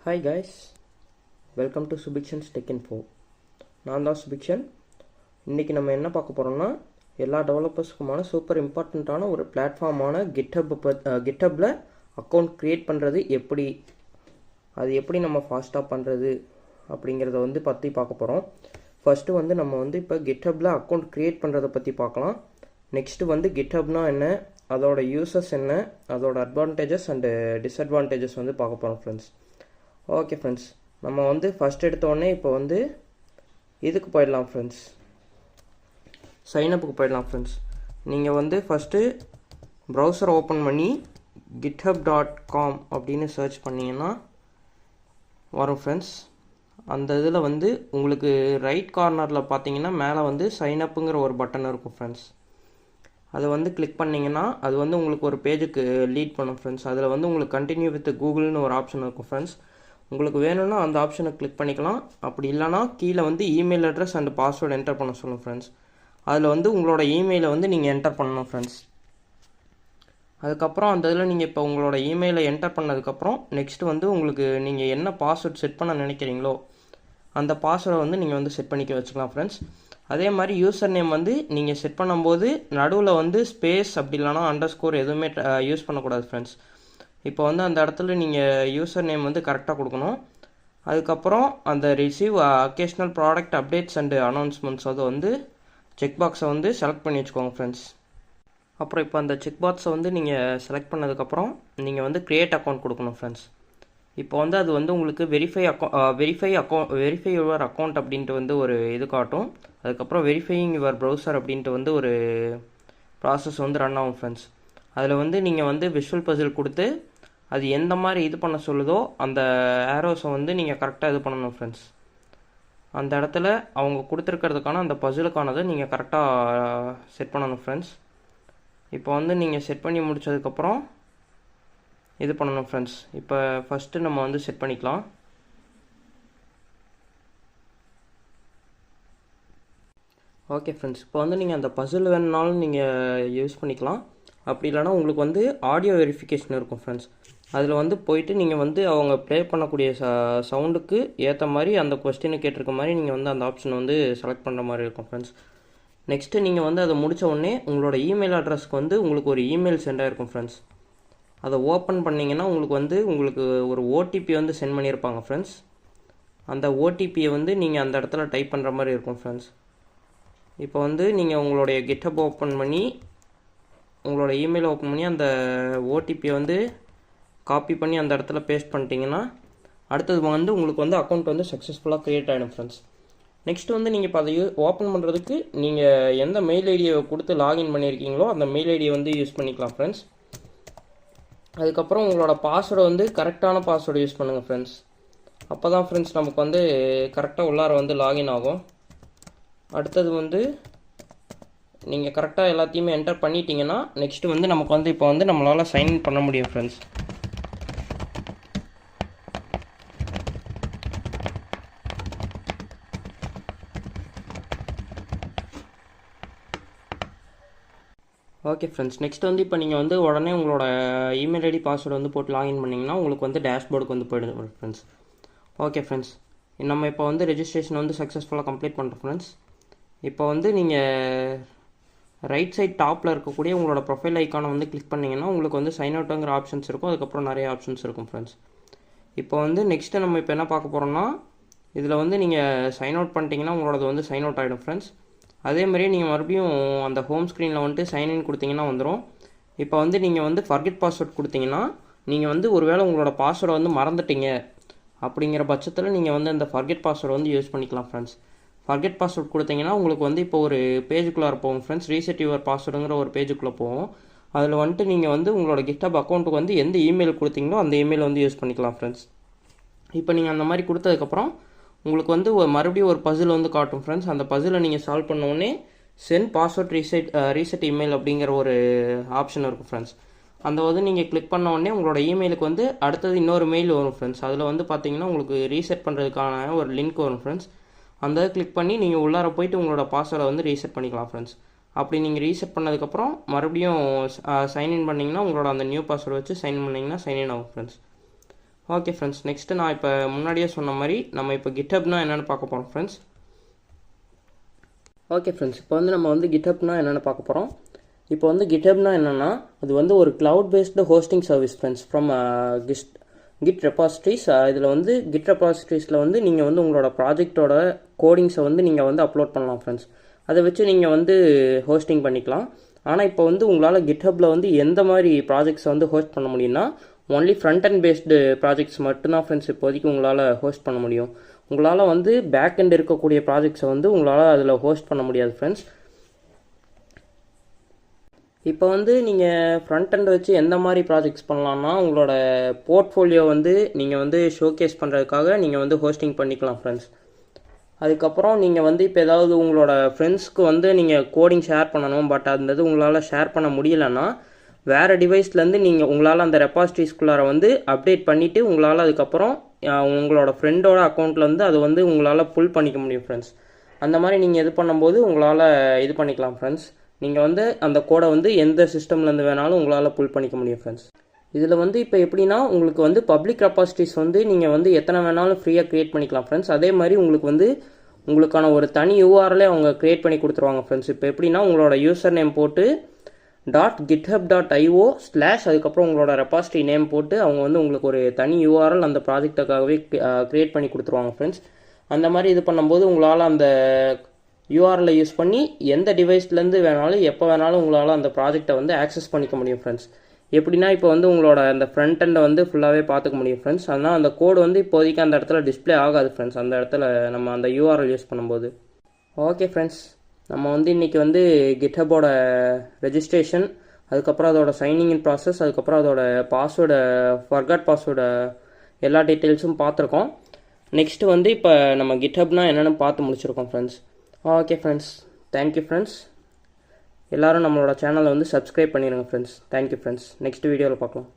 Hi guys, welcome to Subikshan's Tech Info. நான் தான் சுபிக்ஷன். இன்றைக்கி நம்ம என்ன பார்க்க போகிறோம்னா எல்லா டெவலப்பர்ஸுக்குமான சூப்பர் இம்பார்ட்டண்ட்டான ஒரு பிளாட்ஃபார்மான கிட்டப்பில் அக்கௌண்ட் க்ரியேட் பண்ணுறது எப்படி நம்ம ஃபாஸ்ட்டாக பண்ணுறது அப்படிங்கிறத பற்றி பார்க்க போகிறோம். ஃபஸ்ட்டு நம்ம இப்போ கிட்டப்பில் அக்கௌண்ட் க்ரியேட் பண்ணுறதை பற்றி பார்க்கலாம். நெக்ஸ்ட்டு கிட்டப்னா என்ன, அதோட யூசஸ் என்ன, அதோட அட்வான்டேஜஸ் அண்டு டிஸ்அட்வான்டேஜஸ் பார்க்க போகிறோம் ஃப்ரெண்ட்ஸ். ஓகே ஃப்ரெண்ட்ஸ், நம்ம ஃபஸ்ட் எடுத்தோடனே இப்போ இதுக்கு போயிடலாம் ஃப்ரெண்ட்ஸ், சைனப்புக்கு போயிடலாம் ஃப்ரெண்ட்ஸ். நீங்கள் ஃபஸ்ட்டு ப்ரௌசர் ஓப்பன் பண்ணி github.com அப்படின்னு சர்ச் பண்ணிங்கன்னா வரும் ஃப்ரெண்ட்ஸ். அந்த இதில் உங்களுக்கு ரைட் கார்னரில் பார்த்தீங்கன்னா மேலே சைனப்புங்கிற ஒரு பட்டன் இருக்கும் ஃப்ரெண்ட்ஸ். அதை கிளிக் பண்ணிங்கன்னா அது உங்களுக்கு ஒரு பேஜுக்கு லீட் பண்ணும் ஃப்ரெண்ட்ஸ். அதில் உங்களுக்கு கண்டினியூ வித் கூகுள்னு ஒரு ஆப்ஷன் இருக்கும் ஃப்ரெண்ட்ஸ். உங்களுக்கு வேணும்னா அந்த ஆப்ஷனை கிளிக் பண்ணிக்கலாம். அப்படி இல்லைனா கீழே email address and password enter பண்ண சொல்லும் ஃப்ரெண்ட்ஸ். அதில் உங்களோட இமெயிலை நீங்கள் என்டர் பண்ணணும் ஃப்ரெண்ட்ஸ். அதுக்கப்புறம் அந்த இதில் நீங்கள் இப்போ உங்களோட இமெயிலை என்டர் பண்ணதுக்கப்புறம் நெக்ஸ்ட்டு உங்களுக்கு நீங்கள் என்ன பாஸ்வேர்டு செட் பண்ண நினைக்கிறீங்களோ அந்த பாஸ்வேர்டை நீங்கள் செட் பண்ணிக்க வச்சுக்கலாம் ஃப்ரெண்ட்ஸ். அதே மாதிரி யூசர் நேம் நீங்கள் செட் பண்ணும்போது நடுவில் ஸ்பேஸ் அப்படி இல்லைனா அண்டர்ஸ்கோர் எதுவுமே யூஸ் பண்ணக்கூடாது ஃப்ரெண்ட்ஸ். இப்போ அந்த இடத்துல நீங்கள் யூசர் நேம் கரெக்டாக கொடுக்கணும். அதுக்கப்புறம் அந்த receive occasional product updates and announcements அதை செக் பாக்ஸை செலக்ட் பண்ணி வச்சுக்கோங்க ஃப்ரெண்ட்ஸ். அப்புறம் இப்போ அந்த செக் பாக்ஸை நீங்கள் செலக்ட் பண்ணதுக்கப்புறம் நீங்கள் க்ரியேட் அக்கௌண்ட் கொடுக்கணும் ஃப்ரெண்ட்ஸ். இப்போ அது உங்களுக்கு வெரிஃபை யுவர் அக்கௌண்ட் அப்படின்ட்டு ஒரு இது காட்டும். அதுக்கப்புறம் வெரிஃபையிங் யுவர் ப்ரௌசர் அப்படின்ட்டு ஒரு ப்ராசஸ் ரன் ஆகும் ஃப்ரெண்ட்ஸ். அதில் நீங்கள் விஷுவல் பசில் கொடுத்து அது எந்த மாதிரி இது பண்ண சொல்லுதோ அந்த ஏரோஸை நீங்கள் கரெக்டாக இது பண்ணணும் ஃப்ரெண்ட்ஸ். அந்த இடத்துல அவங்க கொடுத்துருக்கிறதுக்கான அந்த பசிலுக்கானதை நீங்கள் கரெக்டாக செட் பண்ணணும் ஃப்ரெண்ட்ஸ். இப்போ நீங்கள் செட் பண்ணி முடித்ததுக்கப்புறம் இது பண்ணணும் ஃப்ரெண்ட்ஸ். இப்போ ஃபஸ்ட்டு நம்ம செட் பண்ணிக்கலாம். ஓகே ஃப்ரெண்ட்ஸ், இப்போ நீங்கள் அந்த பசில் வேணுனாலும் நீங்கள் யூஸ் பண்ணிக்கலாம். அப்படி இல்லைனா உங்களுக்கு ஆடியோ வெரிஃபிகேஷன் இருக்கும் ஃப்ரெண்ட்ஸ். அதில் போயிட்டு நீங்கள் அவங்க ப்ளே பண்ணக்கூடிய சவுண்டுக்கு ஏற்ற மாதிரி அந்த கொஸ்டினை கேட்டிருக்க மாதிரி நீங்கள் அந்த ஆப்ஷனை செலக்ட் பண்ணுற மாதிரி இருக்கும் ஃப்ரெண்ட்ஸ். நெக்ஸ்ட்டு நீங்கள் அதை முடித்த உடனே உங்களோட இமெயில் அட்ரஸ்க்கு உங்களுக்கு ஒரு இமெயில் சென்ட் ஆகிருக்கும் ஃப்ரெண்ட்ஸ். அதை ஓப்பன் பண்ணிங்கன்னா உங்களுக்கு ஒரு ஓடிபி சென்ட் பண்ணியிருப்பாங்க ஃப்ரெண்ட்ஸ். அந்த ஓடிபியை நீங்கள் அந்த இடத்துல டைப் பண்ணுற மாதிரி இருக்கும் ஃப்ரெண்ட்ஸ். இப்போ நீங்கள் உங்களுடைய கிட்டப் ஓப்பன் பண்ணி உங்களோட இமெயில் ஓப்பன் பண்ணி அந்த ஓடிபியை காப்பி பண்ணி அந்த இடத்துல பேஸ்ட் பண்ணிட்டீங்கன்னா அடுத்தது உங்களுக்கு அக்கௌண்ட் சக்ஸஸ்ஃபுல்லாக க்ரியேட் ஆகிடும் ஃப்ரெண்ட்ஸ். நெக்ஸ்ட் நீங்கள் இப்போ அதை ஓப்பன் பண்ணுறதுக்கு நீங்கள் எந்த மெயில் ஐடியை கொடுத்து லாகின் பண்ணியிருக்கீங்களோ அந்த மெயில் ஐடியை யூஸ் பண்ணிக்கலாம் ஃப்ரெண்ட்ஸ். அதுக்கப்புறம் உங்களோட பாஸ்வேர்டை கரெக்டான பாஸ்வேர்டு யூஸ் பண்ணுங்கள் ஃப்ரெண்ட்ஸ். அப்போ தான் ஃப்ரெண்ட்ஸ் நமக்கு கரெக்டாக உள்ளார லாகின் ஆகும். அடுத்தது நீங்கள் கரெக்டாக எல்லாத்தையுமே என்டர் பண்ணிட்டீங்கன்னா நெக்ஸ்ட்டு நமக்கு இப்போ நம்மளால் சைன்இன் பண்ண முடியும் ஃப்ரெண்ட்ஸ். ஓகே ஃப்ரெண்ட்ஸ், நெக்ஸ்ட் இப்போ நீங்கள் உடனே உங்களோட இமெயில் ஐடி பாஸ்வேர்டு போட்டு லாகின் பண்ணிங்கன்னா உங்களுக்கு டேஷ்போர்டுக்கு போயிடுது ஃப்ரெண்ட்ஸ். ஓகே ஃப்ரெண்ட்ஸ், நம்ம இப்போ ரெஜிஸ்ட்ரேஷன் சக்ஸஸ்ஃபுல்லாக கம்ப்ளீட் பண்ணுறோம் ஃப்ரெண்ட்ஸ். இப்போ நீங்கள் ரைட் சைட் டாப்பில் இருக்கக்கூடிய உங்களோட ப்ரொஃபைல் ஐக்கானை கிளிக் பண்ணிங்கன்னா உங்களுக்கு சைன் அவுட்டுங்கிற ஆப்ஷன்ஸ் இருக்கும். அதுக்கப்புறம் நிறைய ஆப்ஷன்ஸ் இருக்கும் ஃப்ரெண்ட்ஸ். இப்போ நெக்ஸ்ட்டு நம்ம இப்போ என்ன பார்க்க போகிறோம்னா இதில் நீங்கள் சைன் அவுட் பண்ணிட்டீங்கன்னா உங்களோட சைன் அவுட் ஆகிடும் ஃப்ரெண்ட்ஸ். அதே மாதிரியே நீங்கள் மறுபடியும் அந்த ஹோம் ஸ்க்ரீனில் சைன்இன் கொடுத்தீங்கன்னா வந்துடும். இப்போ நீங்கள் ஃபர்கெட் பாஸ்வேர்ட் கொடுத்தீங்கன்னா நீங்கள் ஒருவேளை உங்களோட பாஸ்வேர்டை மறந்துட்டீங்க அப்படிங்கிற பட்சத்தில் நீங்கள் இந்த ஃபர்கெட் பாஸ்வேர்டு யூஸ் பண்ணிக்கலாம் ஃப்ரெண்ட்ஸ். ஃபர்கெட் பாஸ்வேர்ட் கொடுத்தீங்கன்னா உங்களுக்கு இப்போ ஒரு பேஜுக்குள்ளே போகும் ஃப்ரெண்ட்ஸ். ரீசெட் யுவர் பாஸ்வேர்டுங்கிற ஒரு பேஜுக்குள்ளே போகும். அதில் நீங்கள் உங்களோட கிட்டப் அக்கௌண்ட்டுக்கு எந்த இமெயில் கொடுத்தீங்களோ அந்த இமெயில் யூஸ் பண்ணிக்கலாம் ஃப்ரெண்ட்ஸ். இப்போ நீங்கள் அந்த மாதிரி கொடுத்ததுக்கப்புறம் உங்களுக்கு மறுபடியும் ஒரு பசில் காட்டும் ஃப்ரெண்ட்ஸ். அந்த பசிலை நீங்கள் சால்வ் பண்ண உடனே சென்ட் பாஸ்வேர்ட் ரீசெட் இமெயில் அப்படிங்கிற ஒரு ஆப்ஷன் இருக்கும் ஃப்ரெண்ட்ஸ். அந்த நீங்கள் கிளிக் பண்ண உடனே உங்களோட இமெயிலுக்கு அடுத்தது இன்னொரு மெயில் வரும் ஃப்ரெண்ட்ஸ். அதில் பார்த்தீங்கன்னா உங்களுக்கு ரீசெட் பண்ணுறதுக்கான ஒரு லிங்க் வரும் ஃப்ரெண்ட்ஸ். அந்த கிளிக் பண்ணி நீங்கள் உள்ளார போயிட்டு உங்களோட பாஸ்வேர்டை ரீசெட் பண்ணிக்கலாம் ஃப்ரெண்ட்ஸ். அப்படி நீங்கள் ரீசெட் பண்ணதுக்கப்புறம் மறுபடியும் சைன்இன் பண்ணிங்கன்னா உங்களோட அந்த நியூ பாஸ்வேர்டு வச்சு சைன் பண்ணிங்கன்னா சைன்இன் ஆகும் ஃப்ரெண்ட்ஸ். ஓகே ஃப்ரெண்ட்ஸ், நெக்ஸ்ட்டு நான் இப்போ முன்னாடியே சொன்ன மாதிரி நம்ம இப்போ கிட்ஹப்னா என்னென்னு பார்க்க போகிறோம் ஃப்ரெண்ட்ஸ். ஓகே ஃப்ரெண்ட்ஸ், இப்போ வந்து நம்ம வந்து கிட்ஹப்னா என்னென்னு பார்க்க போகிறோம். இப்போ வந்து கிட்ஹப்னா என்னென்னா, அது வந்து ஒரு cloud based hosting service friends from git repositories. இதில் வந்து கிட் ரெபாசிட்ரிஸில் வந்து நீங்கள் வந்து உங்களோட ப்ராஜெக்டோட கோடிங்ஸை வந்து நீங்கள் வந்து அப்லோட் பண்ணலாம் ஃப்ரெண்ட்ஸ். அதை வச்சு நீங்கள் வந்து ஹோஸ்டிங் பண்ணிக்கலாம். ஆனால் இப்போ வந்து உங்களால் கிட்ஹப்பில் வந்து எந்த மாதிரி ப்ராஜெக்ட்ஸை வந்து ஹோஸ்ட் பண்ண முடியும்னா, only front and based projects மட்டும்தான் ஃப்ரெண்ட்ஸ் இப்போதைக்கு உங்களால் ஹோஸ்ட் பண்ண முடியும். உங்களால் வந்து பேக் எண்ட் இருக்கக்கூடிய ப்ராஜெக்ட்ஸை வந்து உங்களால் அதில் ஹோஸ்ட் பண்ண முடியாது ஃப்ரெண்ட்ஸ். இப்போ வந்து நீங்கள் ஃப்ரண்ட் எண்ட் வச்சு எந்த மாதிரி ப்ராஜெக்ட்ஸ் பண்ணலான்னா, உங்களோட போர்ட்ஃபோலியோ வந்து நீங்கள் வந்து ஷோகேஸ் பண்ணுறதுக்காக நீங்கள் வந்து ஹோஸ்டிங் பண்ணிக்கலாம் ஃப்ரெண்ட்ஸ். அதுக்கப்புறம் நீங்கள் வந்து இப்போ ஏதாவது உங்களோட ஃப்ரெண்ட்ஸ்க்கு வந்து நீங்கள் கோடிங் ஷேர் பண்ணணும், பட் அந்த இது உங்களால் ஷேர் பண்ண முடியலைன்னா வேறு டிவைஸ்லேருந்து நீங்கள் உங்களால் அந்த ரெபாசிட்ரிஸ்குள்ளார வந்து அப்டேட் பண்ணிவிட்டு உங்களால் அதுக்கப்புறம் உங்களோட ஃப்ரெண்டோட அக்கௌண்ட்லேருந்து அது வந்து உங்களால் புல் பண்ணிக்க முடியும் ஃப்ரெண்ட்ஸ். அந்த மாதிரி நீங்கள் இது பண்ணும்போது உங்களால் இது பண்ணிக்கலாம் ஃப்ரெண்ட்ஸ். நீங்கள் வந்து அந்த கோடை வந்து எந்த சிஸ்டம்லேருந்து வேணாலும் உங்களால் புல் பண்ணிக்க முடியும் ஃப்ரெண்ட்ஸ். இதில் வந்து இப்போ எப்படின்னா, உங்களுக்கு வந்து பப்ளிக் ரெபாசிட்ரிஸ் வந்து நீங்கள் வந்து எத்தனை வேணாலும் ஃப்ரீயாக க்ரியேட் பண்ணிக்கலாம் ஃப்ரெண்ட்ஸ். அதே மாதிரி உங்களுக்கு வந்து உங்களுக்கான ஒரு தனி யூஆர்எல்லே அவங்க க்ரியேட் பண்ணி கொடுத்துருவாங்க ஃப்ரெண்ட்ஸ். இப்போ எப்படின்னா, உங்களோட யூசர் நேம் போட்டு .github.io/ அதுக்கப்புறம் உங்களோட ரெபாசிட்ரி நேம் போட்டு அவங்க வந்து உங்களுக்கு ஒரு தனி யூஆர்எல் அந்த ப்ராஜெக்டுக்காகவே க்ரியேட் பண்ணி கொடுத்துருவாங்க ஃப்ரெண்ட்ஸ். அந்த மாதிரி இது பண்ணும்போது உங்களால் அந்த யூஆர்எல்லை யூஸ் பண்ணி எந்த டிவைஸ்லேருந்து வேணாலும் எப்போ வேணாலும் உங்களால் அந்த ப்ராஜெக்டை வந்து ஆக்சஸ் பண்ணிக்க முடியும் ஃப்ரெண்ட்ஸ். எப்படின்னா, இப்போ வந்து உங்களோட அந்த ஃப்ரண்ட் எண்டை வந்து ஃபுல்லாகவே பார்த்துக்க முடியும் ஃப்ரெண்ட்ஸ். அதனால் அந்த கோடு வந்து இப்போதைக்கு அந்த இடத்துல டிஸ்பிளே ஆகாது ஃப்ரெண்ட்ஸ், அந்த இடத்துல நம்ம அந்த யூஆர்எல் யூஸ் பண்ணும்போது. ஓகே ஃப்ரெண்ட்ஸ், நம்ம வந்து இன்றைக்கி வந்து கிட்ஹப்போட ரெஜிஸ்ட்ரேஷன், அதுக்கப்புறம் அதோட சைனிங் இன் ப்ராசஸ், அதுக்கப்புறம் அதோட பாஸ்வேர்டை ஃபர்காட் பாஸ்வேர்டை எல்லா டீட்டெயில்ஸும் பார்த்துருக்கோம். நெக்ஸ்ட்டு வந்து இப்போ நம்ம கிட்ஹப்னா என்னென்னு பார்த்து முடிச்சிருக்கோம் friends. Okay friends, thank you friends. எல்லோரும் நம்மளோட சேனலை வந்து சப்ஸ்கிரைப் பண்ணிடுங்க ஃப்ரெண்ட்ஸ். Thank you friends. நெக்ஸ்ட் வீடியோவில் பார்க்கலாம்.